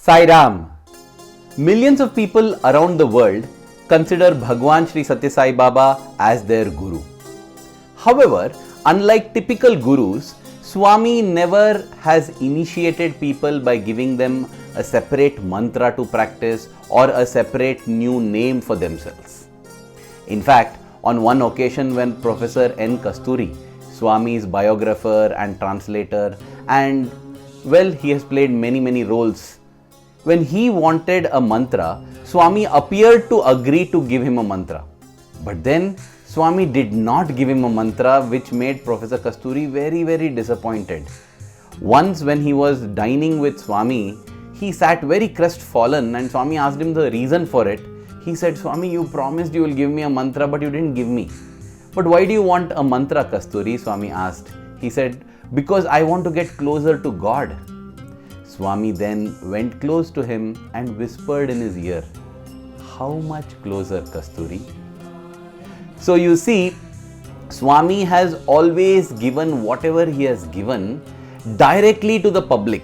Sai Ram. Millions of people around the world consider Bhagawan Sri Sathya Sai Baba as their guru. However, unlike typical gurus, Swami never has initiated people by giving them a separate mantra to practice or a separate new name for themselves. In fact, on one occasion when Professor N. Kasturi, Swami's biographer and translator, and well, he has played many roles. When he wanted a mantra, Swami appeared to agree to give him a mantra. But then Swami did not give him a mantra, which made Professor Kasturi very disappointed. Once when he was dining with Swami, he sat very crestfallen and Swami asked him the reason for it. He said, Swami, you promised you will give me a mantra, but you didn't give me. But why do you want a mantra, Kasturi? Swami asked. He said, because I want to get closer to God. Swami then went close to him and whispered in his ear, how much closer, Kasturi? So you see, Swami has always given whatever he has given directly to the public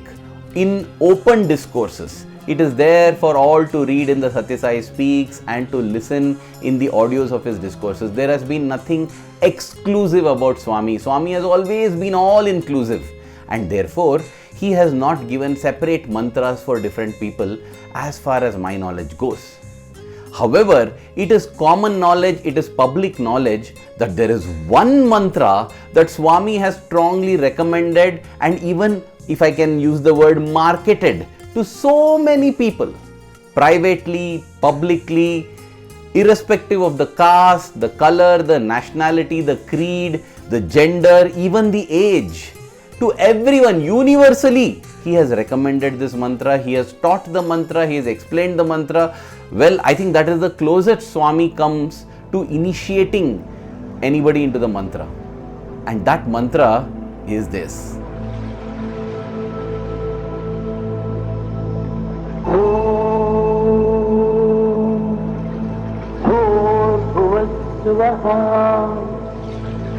in open discourses. It is there for all to read in the Sathya Sai Speaks and to listen in the audios of his discourses. There has been nothing exclusive about Swami. Swami has always been all inclusive, and therefore he has not given separate mantras for different people as far as my knowledge goes. However, it is common knowledge, it is public knowledge that there is one mantra that Swami has strongly recommended and even, if I can use the word, marketed to so many people, privately, publicly, irrespective of the caste, the color, the nationality, the creed, the gender, even the age. To everyone, universally, he has recommended this mantra, he has taught the mantra, he has explained the mantra. Well, I think that is the closest Swami comes to initiating anybody into the mantra. And that mantra is this. Bhur Suvaha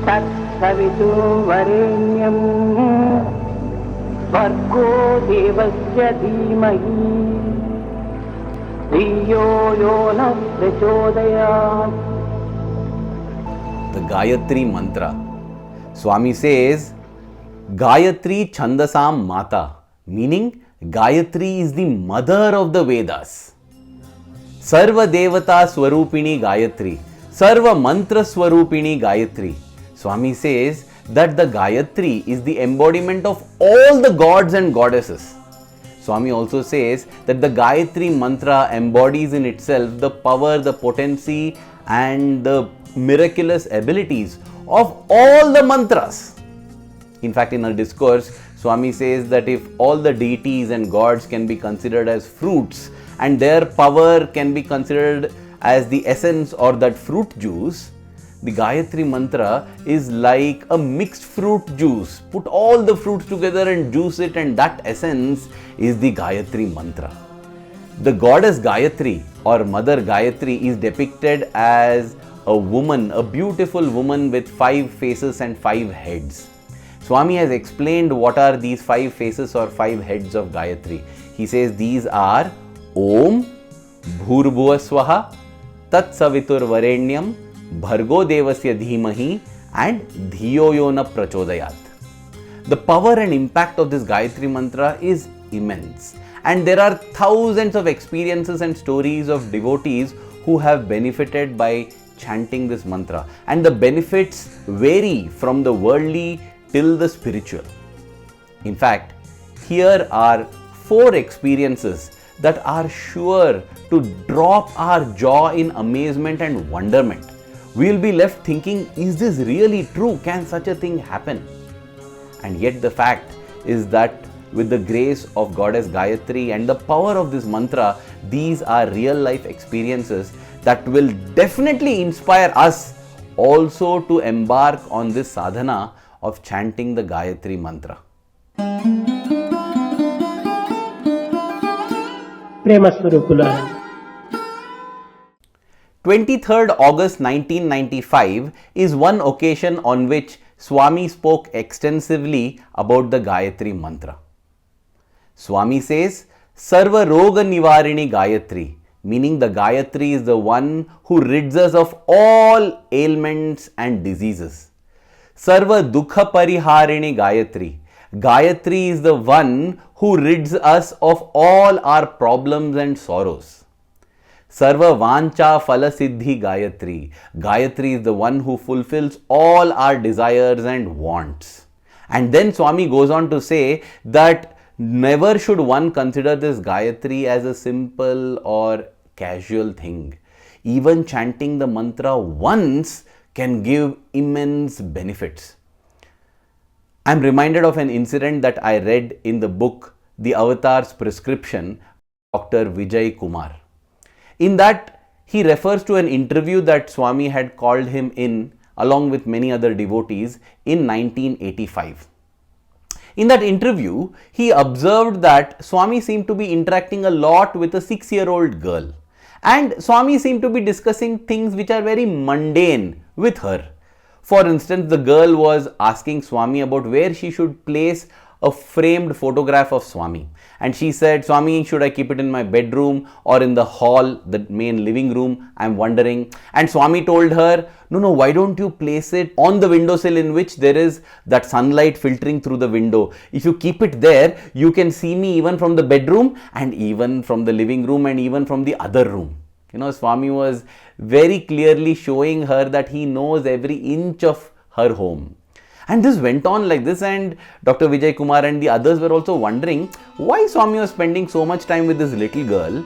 Tat-savitur Vareñyaṃ Bhargo Devasya Dheemahi Dhiyo Yonaḥ Prachodayāt. The Gayatri Mantra. Swami says, Gayatri Chandasam Mata, meaning Gayatri is the mother of the Vedas. Sarva Devata Swarupini Gayatri, Sarva Mantra Swarupini Gayatri. Swami says that the Gayatri is the embodiment of all the gods and goddesses. Swami also says that the Gayatri Mantra embodies in itself the power, the potency and the miraculous abilities of all the mantras. In fact, in a discourse, Swami says that if all the deities and gods can be considered as fruits and their power can be considered as the essence or that fruit juice, the Gayatri Mantra is like a mixed fruit juice. Put all the fruits together and juice it, and that essence is the Gayatri Mantra. The goddess Gayatri or Mother Gayatri is depicted as a woman, a beautiful woman with 5 faces and 5 heads. Swami has explained what are these 5 faces or 5 heads of Gayatri. He says these are Om, Bhur Swaha, Tat-savitur Vareñyaṃ, Bhargo Devasya Dheemahi and Dhiyo Yonaḥ Prachodayāt. The power and impact of this Gayatri Mantra is immense, and there are thousands of experiences and stories of devotees who have benefited by chanting this mantra, and the benefits vary from the worldly till the spiritual. In fact, here are 4 experiences that are sure to drop our jaw in amazement and wonderment. We will be left thinking, is this really true? Can such a thing happen? And yet the fact is that with the grace of Goddess Gayatri and the power of this mantra, these are real life experiences that will definitely inspire us also to embark on this sadhana of chanting the Gayatri Mantra. Prema Swarupula. 23rd August 1995 is one occasion on which Swami spoke extensively about the Gayatri Mantra. Swami says Sarva Roga Nivarini Gayatri, meaning the Gayatri is the one who rids us of all ailments and diseases. Sarva Dukha Pariharini Gayatri. Gayatri is the one who rids us of all our problems and sorrows. Sarva Vancha Phala Siddhi Gayatri. Gayatri is the one who fulfills all our desires and wants. And then Swami goes on to say that never should one consider this Gayatri as a simple or casual thing. Even chanting the mantra once can give immense benefits. I am reminded of an incident that I read in the book The Avatar's Prescription, Dr. Vijay Kumar. In that, he refers to an interview that Swami had called him in along with many other devotees in 1985. In that interview, he observed that Swami seemed to be interacting a lot with a 6-year-old girl. And Swami seemed to be discussing things which are very mundane with her. For instance, the girl was asking Swami about where she should place a framed photograph of Swami. And she said, Swami, should I keep it in my bedroom or in the hall, the main living room? I'm wondering. And Swami told her, no, why don't you place it on the windowsill in which there is that sunlight filtering through the window? If you keep it there, you can see me even from the bedroom and even from the living room and even from the other room. Swami was very clearly showing her that he knows every inch of her home. And this went on like this, and Dr. Vijay Kumar and the others were also wondering why Swami was spending so much time with this little girl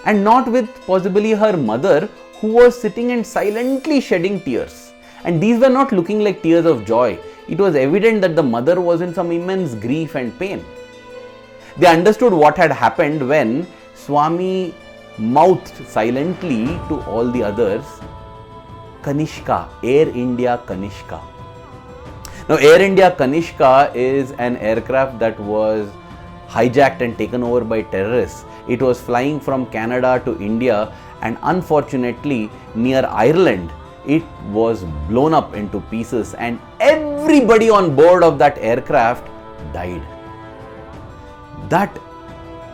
and not with possibly her mother, who was sitting and silently shedding tears. And these were not looking like tears of joy. It was evident that the mother was in some immense grief and pain. They understood what had happened when Swami mouthed silently to all the others, Kanishka, Air India Kanishka. Now, Air India Kanishka is an aircraft that was hijacked and taken over by terrorists. It was flying from Canada to India, and unfortunately, near Ireland, it was blown up into pieces and everybody on board of that aircraft died. That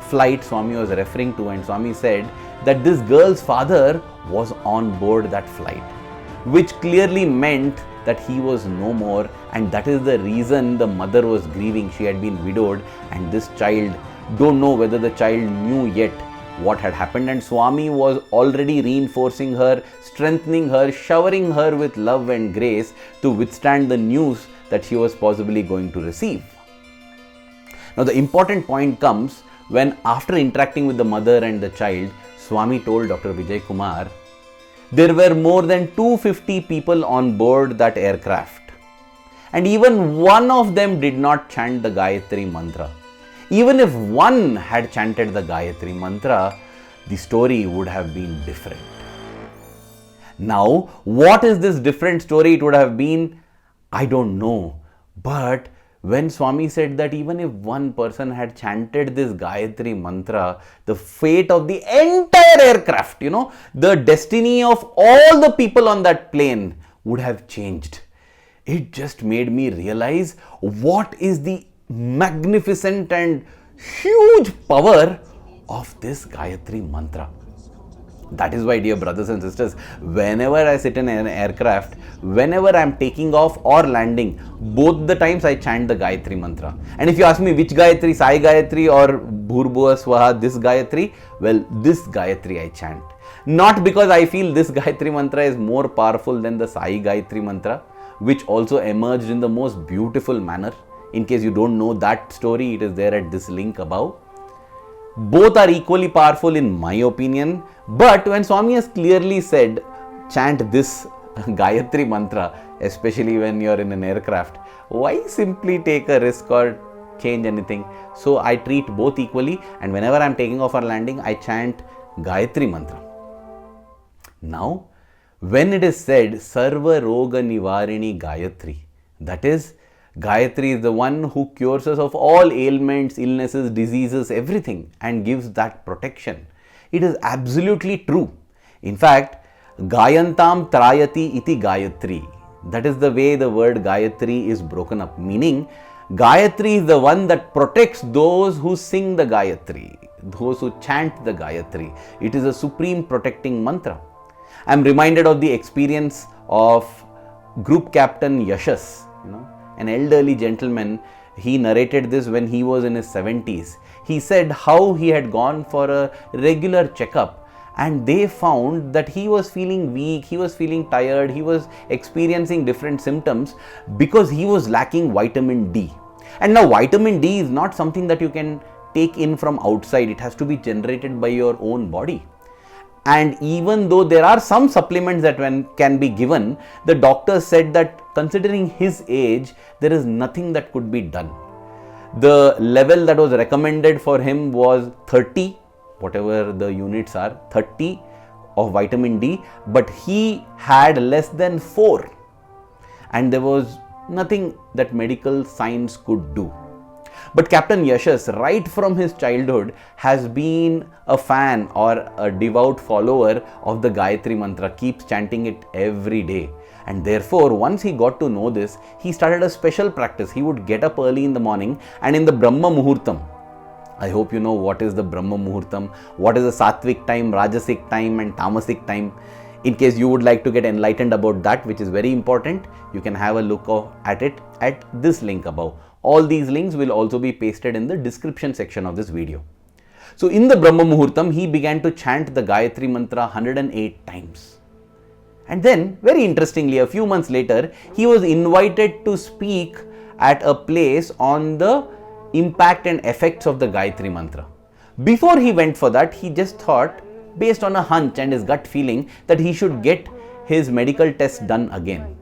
flight Swami was referring to, and Swami said that this girl's father was on board that flight, which clearly meant that he was no more, and that is the reason the mother was grieving. She had been widowed, and this child, don't know whether the child knew yet what had happened, and Swami was already reinforcing her, strengthening her, showering her with love and grace to withstand the news that she was possibly going to receive. Now, the important point comes when, after interacting with the mother and the child, Swami told Dr. Vijay Kumar, there were more than 250 people on board that aircraft, and even one of them did not chant the Gayatri Mantra. Even if one had chanted the Gayatri Mantra, the story would have been different. Now, what is this different story it would have been? I don't know. But when Swami said that even if one person had chanted this Gayatri Mantra, the fate of the entire aircraft, the destiny of all the people on that plane would have changed. It just made me realize what is the magnificent and huge power of this Gayatri Mantra. That is why, dear brothers and sisters, whenever I sit in an aircraft, whenever I am taking off or landing, both the times I chant the Gayatri Mantra. And if you ask me which Gayatri, Sai Gayatri or Bhur, Suvaha, this Gayatri, well, this Gayatri I chant. Not because I feel this Gayatri Mantra is more powerful than the Sai Gayatri Mantra, which also emerged in the most beautiful manner. In case you don't know that story, it is there at this link above. Both are equally powerful in my opinion, but when Swami has clearly said, chant this Gayatri Mantra, especially when you are in an aircraft, why simply take a risk or change anything? So I treat both equally, and whenever I am taking off or landing, I chant Gayatri Mantra. Now, when it is said, Sarva Roga Nivarini Gayatri, that is, Gayatri is the one who cures us of all ailments, illnesses, diseases, everything, and gives that protection. It is absolutely true. In fact, Gayantam Trayati Iti Gayatri, that is the way the word Gayatri is broken up, meaning Gayatri is the one that protects those who sing the Gayatri. those who chant the Gayatri. It is a supreme protecting mantra. I am reminded of the experience of Group Captain Yashas, an elderly gentleman. He narrated this when he was in his 70s. He said how he had gone for a regular checkup and they found that he was feeling weak, he was feeling tired, he was experiencing different symptoms because he was lacking vitamin D. And now vitamin D is not something that you can take in from outside, it has to be generated by your own body. And even though there are some supplements that can be given, the doctor said that considering his age, there is nothing that could be done. The level that was recommended for him was 30, whatever the units are, 30 of vitamin D, but he had less than 4. And there was nothing that medical science could do. But Captain Yashas, right from his childhood, has been a fan or a devout follower of the Gayatri Mantra, keeps chanting it every day. And therefore, once he got to know this, he started a special practice. He would get up early in the morning and in the Brahma Muhurtam, I hope you know what is the Brahma Muhurtam, what is the Sattvic time, Rajasic time and Tamasic time. In case you would like to get enlightened about that, which is very important, you can have a look at it at this link above. All these links will also be pasted in the description section of this video. So in the Brahma Muhurtam, he began to chant the Gayatri Mantra 108 times. And then, very interestingly, a few months later, he was invited to speak at a place on the impact and effects of the Gayatri Mantra. Before he went for that, he just thought, based on a hunch and his gut feeling, that he should get his medical test done again.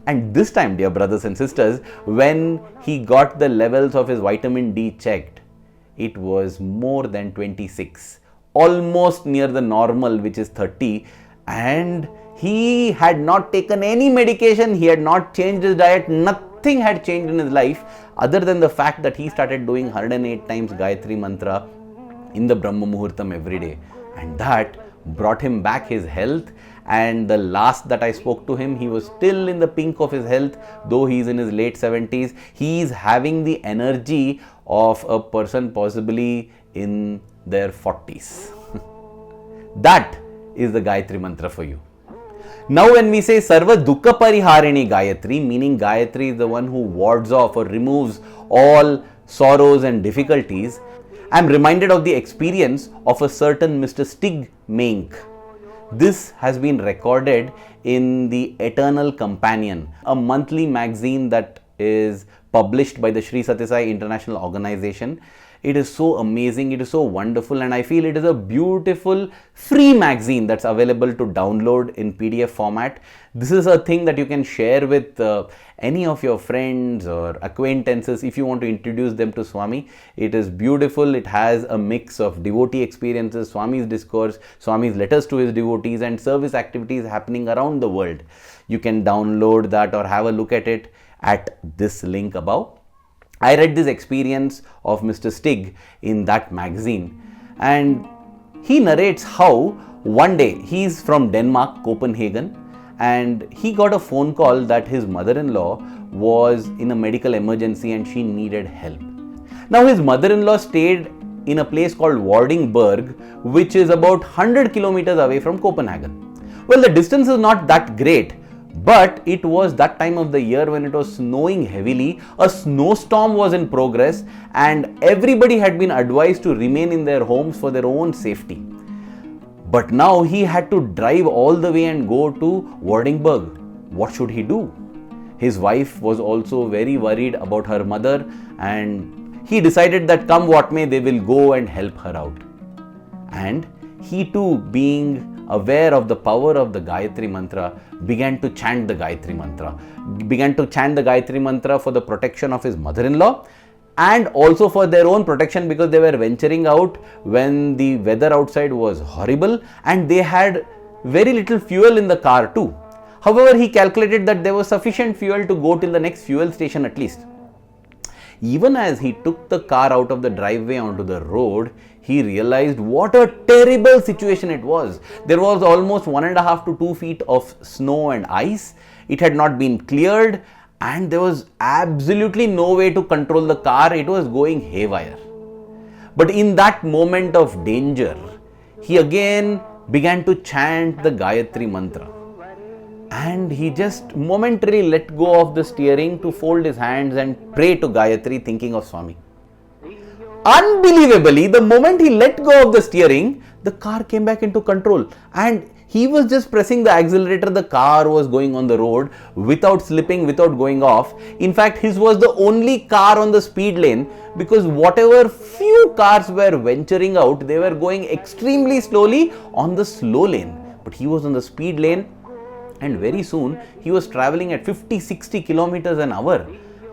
And this time, dear brothers and sisters, when he got the levels of his vitamin D checked, it was more than 26, almost near the normal, which is 30. And he had not taken any medication, he had not changed his diet, nothing had changed in his life other than the fact that he started doing 108 times Gayatri Mantra in the Brahma Muhurtam every day. And that brought him back his health. And the last that I spoke to him, he was still in the pink of his health, though he is in his late 70s. He is having the energy of a person possibly in their 40s. That is the Gayatri Mantra for you. Now when we say Sarva Dukkha Pariharini Gayatri, meaning Gayatri is the one who wards off or removes all sorrows and difficulties, I am reminded of the experience of a certain Mr. Stig Mink. This has been recorded in the Eternal Companion, a monthly magazine that is published by the Sri Sathya Sai International Organization. It is so amazing, it is so wonderful, and I feel it is a beautiful free magazine that's available to download in PDF format. This is a thing that you can share with any of your friends or acquaintances if you want to introduce them to Swami. It is beautiful. It has a mix of devotee experiences, Swami's discourse, Swami's letters to his devotees, and service activities happening around the world. You can download that or have a look at it at this link above. I read this experience of Mr. Stig in that magazine, and he narrates how one day he's from Denmark, Copenhagen, and he got a phone call that his mother-in-law was in a medical emergency and she needed help. Now his mother-in-law stayed in a place called Vordingborg, which is about 100 kilometers away from Copenhagen. Well, the distance is not that great, but it was that time of the year when it was snowing heavily. A snowstorm was in progress and everybody had been advised to remain in their homes for their own safety. But now he had to drive all the way and go to Vordingborg. What should he do? His wife was also very worried about her mother, and he decided that come what may, they will go and help her out. And he too, being aware of the power of the Gayatri Mantra, began to chant the Gayatri Mantra. Began to chant the Gayatri Mantra for the protection of his mother-in-law and also for their own protection, because they were venturing out when the weather outside was horrible and they had very little fuel in the car too. However, he calculated that there was sufficient fuel to go till the next fuel station at least. Even as he took the car out of the driveway onto the road, he realized what a terrible situation it was. There was almost 1.5 to 2 feet of snow and ice. It had not been cleared and there was absolutely no way to control the car. It was going haywire. But in that moment of danger, he again began to chant the Gayatri Mantra. And he just momentarily let go of the steering to fold his hands and pray to Gayatri, thinking of Swami. Unbelievably, the moment he let go of the steering, the car came back into control. And he was just pressing the accelerator, the car was going on the road without slipping, without going off. In fact, his was the only car on the speed lane, because whatever few cars were venturing out, they were going extremely slowly on the slow lane. But he was on the speed lane, and very soon he was traveling at 50-60 kilometers an hour,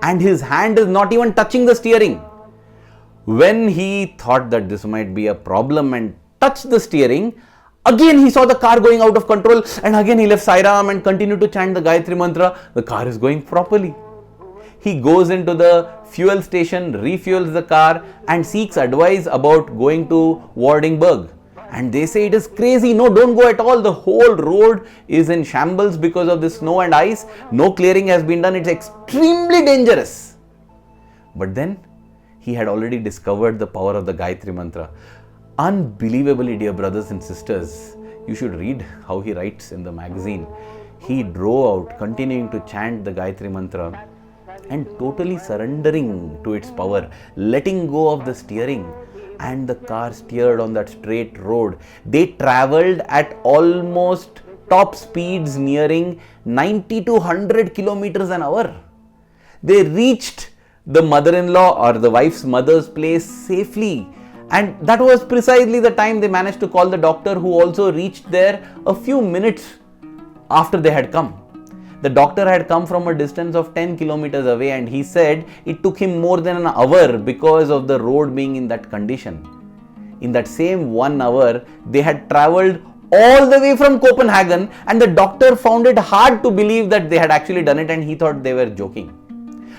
and his hand is not even touching the steering. When he thought that this might be a problem and touched the steering, again he saw the car going out of control, and again he left Sai Ram and continued to chant the Gayatri Mantra. The car is going properly. He goes into the fuel station, refuels the car and seeks advice about going to Vordingborg. And they say it is crazy, no, don't go at all. The whole road is in shambles because of the snow and ice. No clearing has been done. It's extremely dangerous. But then he had already discovered the power of the Gayatri Mantra. Unbelievably, dear brothers and sisters, you should read how he writes in the magazine. He drove out, continuing to chant the Gayatri Mantra and totally surrendering to its power, letting go of the steering. And the car steered on that straight road. They travelled at almost top speeds nearing 90 to 100 kilometers an hour. They reached the mother-in-law or the wife's mother's place safely. And that was precisely the time they managed to call the doctor, who also reached there a few minutes after they had come. The doctor had come from a distance of 10 kilometers away, and he said it took him more than an hour because of the road being in that condition. In that same 1 hour, they had travelled all the way from Copenhagen, and the doctor found it hard to believe that they had actually done it, and he thought they were joking.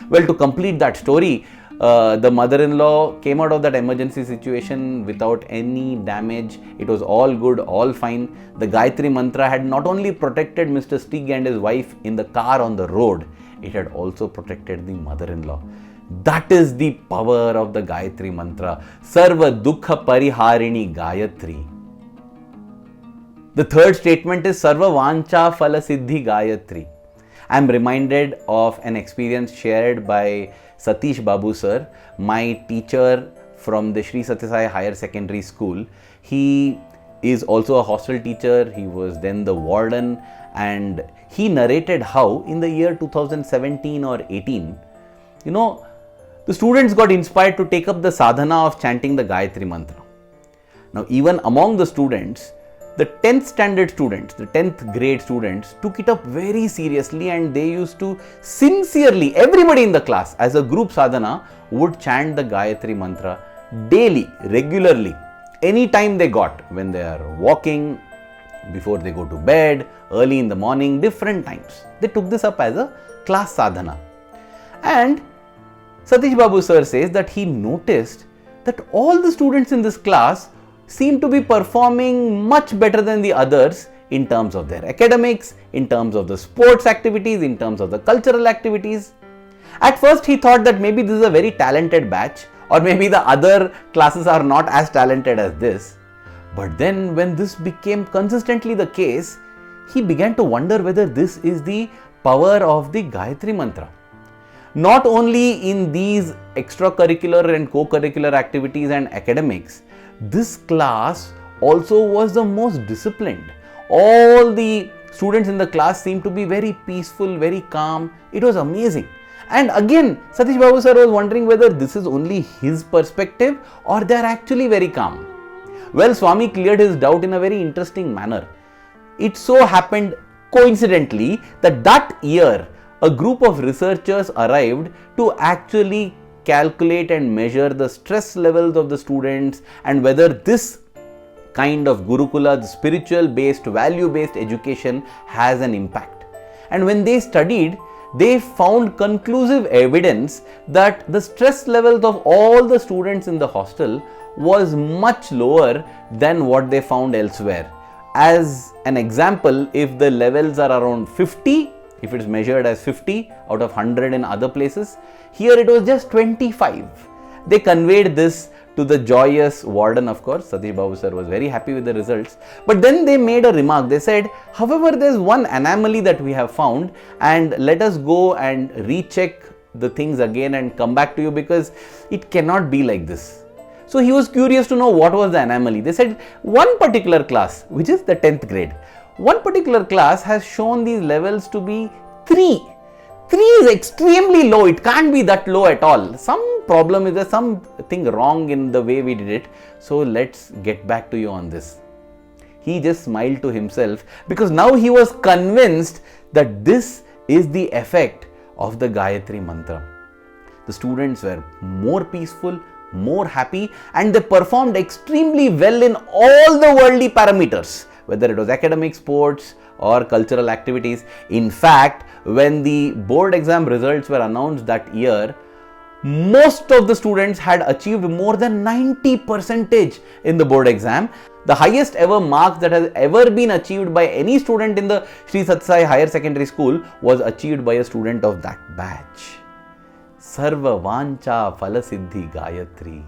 Well, to complete that story, the mother-in-law came out of that emergency situation without any damage. It was all good, all fine. The Gayatri Mantra had not only protected Mr. Stig and his wife in the car on the road, it had also protected the mother-in-law. That is the power of the Gayatri Mantra. Sarva Dukha Pariharini Gayatri. The third statement is Sarva Vancha Phala Siddhi Gayatri. I am reminded of an experience shared by Satish Babu sir, my teacher from the Sri Sathya Sai Higher Secondary School. He is also a hostel teacher. He was then the warden, and he narrated how in the year 2017 or 18, the students got inspired to take up the sadhana of chanting the Gayatri Mantra. Now, even among the students, the 10th standard students, the 10th grade students took it up very seriously, and they used to sincerely, everybody in the class as a group sadhana would chant the Gayatri Mantra daily, regularly, anytime they got, when they are walking, before they go to bed, early in the morning, different times. They took this up as a class sadhana. And Satish Babu sir says that he noticed that all the students in this class seem to be performing much better than the others in terms of their academics, in terms of the sports activities, in terms of the cultural activities. At first he thought that maybe this is a very talented batch, or maybe the other classes are not as talented as this. But then when this became consistently the case, he began to wonder whether this is the power of the Gayatri Mantra. Not only in these extracurricular and co-curricular activities and academics, this class also was the most disciplined. All the students in the class seemed to be very peaceful, very calm. It was amazing. And again, Satish Babu sir was wondering whether this is only his perspective or they are actually very calm. Well, Swami cleared his doubt in a very interesting manner. It so happened coincidentally that year a group of researchers arrived to actually calculate and measure the stress levels of the students and whether this kind of Gurukula, the spiritual based, value based education has an impact. And when they studied, they found conclusive evidence that the stress levels of all the students in the hostel was much lower than what they found elsewhere. As an example, if the levels are around 50, if it is measured as 50 out of 100 in other places, here it was just 25. They conveyed this to the joyous warden, of course. Satish Babu sir was very happy with the results. But then they made a remark. They said, however, there's one anomaly that we have found, and let us go and recheck the things again and come back to you, because it cannot be like this. So he was curious to know what was the anomaly. They said one particular class, which is the 10th grade, one particular class has shown these levels to be 3. 3 is extremely low. It can't be that low at all. Some problem is there, something wrong in the way we did it. So let's get back to you on this. He just smiled to himself, because now he was convinced that this is the effect of the Gayatri Mantra. The students were more peaceful, more happy, and they performed extremely well in all the worldly parameters, whether it was academic, sports or cultural activities. In fact, when the board exam results were announced that year, most of the students had achieved more than 90% in the board exam. The highest ever mark that has ever been achieved by any student in the Sri Sathya Sai Higher Secondary School was achieved by a student of that batch. Sarva Vancha Phalasiddhi Gayatri.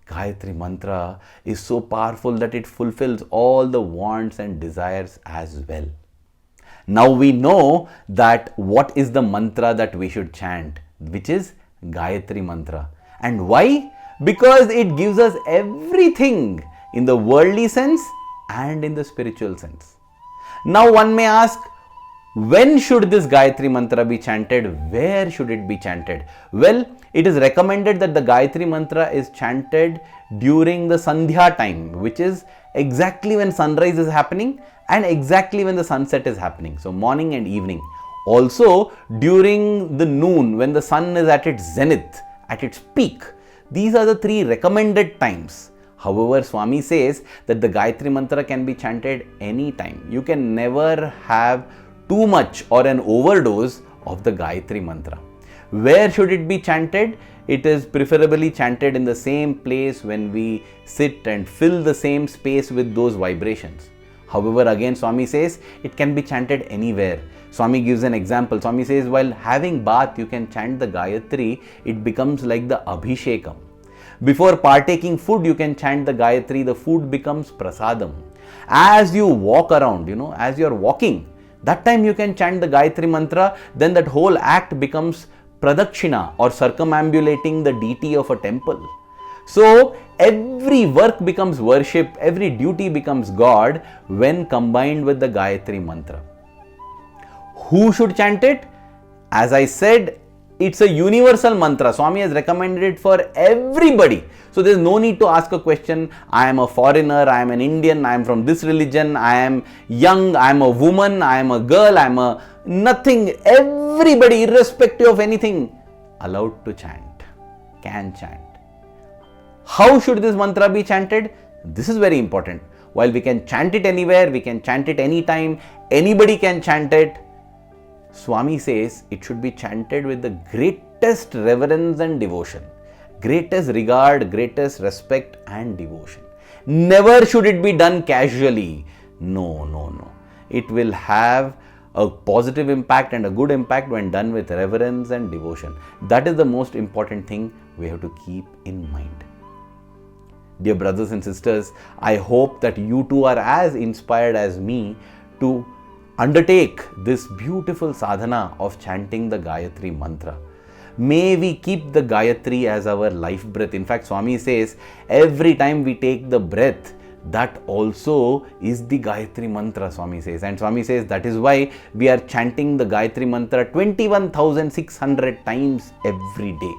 Gayatri Mantra is so powerful that it fulfills all the wants and desires as well. Now we know that what is the mantra that we should chant, which is Gayatri Mantra. And why? Because it gives us everything in the worldly sense and in the spiritual sense. Now one may ask, when should this Gayatri Mantra be chanted? Where should it be chanted? Well, it is recommended that the Gayatri Mantra is chanted during the Sandhya time, which is exactly when sunrise is happening and exactly when the sunset is happening. So morning and evening. Also during the noon, when the sun is at its zenith, at its peak. These are the 3 recommended times. However, Swami says that the Gayatri Mantra can be chanted any time. You can never have too much or an overdose of the Gayatri Mantra. Where should it be chanted? It is preferably chanted in the same place when we sit and fill the same space with those vibrations. However, again Swami says it can be chanted anywhere. Swami gives an example. Swami says while having bath you can chant the Gayatri. It becomes like the Abhishekam. Before partaking food you can chant the Gayatri. The food becomes prasadam. As you walk around, as you are walking, that time you can chant the Gayatri Mantra. Then that whole act becomes pradakshina or circumambulating the deity of a temple. So every work becomes worship, every duty becomes God when combined with the Gayatri Mantra. Who should chant it? As I said, it's a universal mantra. Swami has recommended it for everybody. So there is no need to ask a question. I am a foreigner, I am an Indian, I am from this religion, I am young, I am a woman, I am a girl, I am a nothing. Everybody, irrespective of anything, allowed to chant, can chant. How should this mantra be chanted? This is very important. While we can chant it anywhere, we can chant it anytime, anybody can chant it. Swami says it should be chanted with the greatest reverence and devotion, greatest regard, greatest respect and devotion. Never should it be done casually. No. It will have a positive impact and a good impact when done with reverence and devotion. That is the most important thing we have to keep in mind. Dear brothers and sisters, I hope that you too are as inspired as me to undertake this beautiful sadhana of chanting the Gayatri Mantra. May we keep the Gayatri as our life breath. In fact, Swami says every time we take the breath, that also is the Gayatri Mantra, Swami says. And Swami says that is why we are chanting the Gayatri Mantra 21,600 times every day.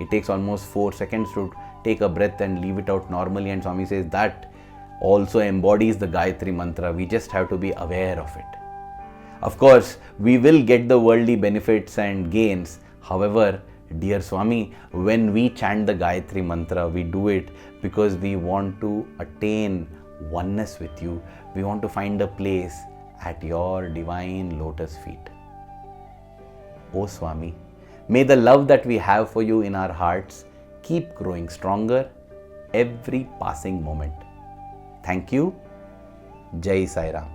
It takes almost 4 seconds to take a breath and leave it out normally, and Swami says that also embodies the Gayatri Mantra. We just have to be aware of it. Of course, we will get the worldly benefits and gains. However, dear Swami, when we chant the Gayatri Mantra, we do it because we want to attain oneness with you. We want to find a place at your divine lotus feet. O Swami, may the love that we have for you in our hearts keep growing stronger every passing moment. Thank you. Jai Sai Ram.